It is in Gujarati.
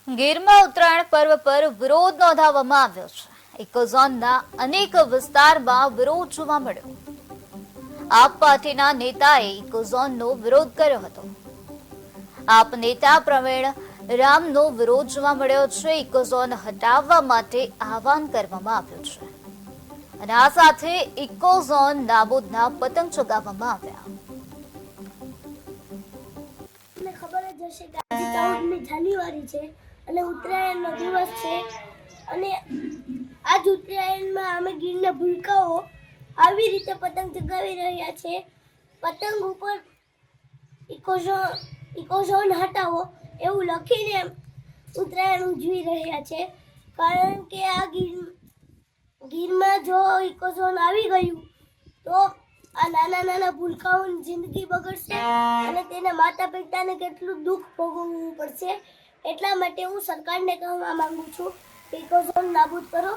ગીરમાં ઉત્તરાયણ પર્વ પર વિરોધ નોંધાવવામાં આવ્યો છે. ઇકોઝોનના અનેક વિસ્તારમાં વિરોધ જોવા મળ્યો. આપ પાર્ટીના નેતાએ ઇકોઝોનનો વિરોધ કર્યો હતો. આપ નેતા પ્રવીણ રામનો વિરોધ જોવા મળ્યો છે. ઇકોઝોન હટાવવા માટે આહવાન કરવામાં આવ્યું છે અને આ સાથે ઇકોઝોન નાબૂદના પતંગ ચગાવવામાં આવ્યા. ખબર જ હશે કે આજે 14મી જાન્યુઆરી છે અને ઉત્તરાયણનો દિવસ છે અને આજ ઉત્તરાયણમાં અમે ગીરના ભૂલકાઓ આવી રીતે પતંગ ચગાવી રહ્યા છે. પતંગ ઉપર ઇકોઝોન હટાવો એવું લખીને ઉત્તરાયણ ઉજવી રહ્યા છે, કારણ કે આ ગીરમાં જો ઇકોઝોન આવી ગયું તો આ નાના ભૂલકાઓની જિંદગી બગડશે અને તેના માતા પિતાને કેટલું દુઃખ ભોગવવું પડશે. એટલા માટે હું સરકારને કહેવા માંગુ છું કે ઇકોઝોન નાબૂદ કરો.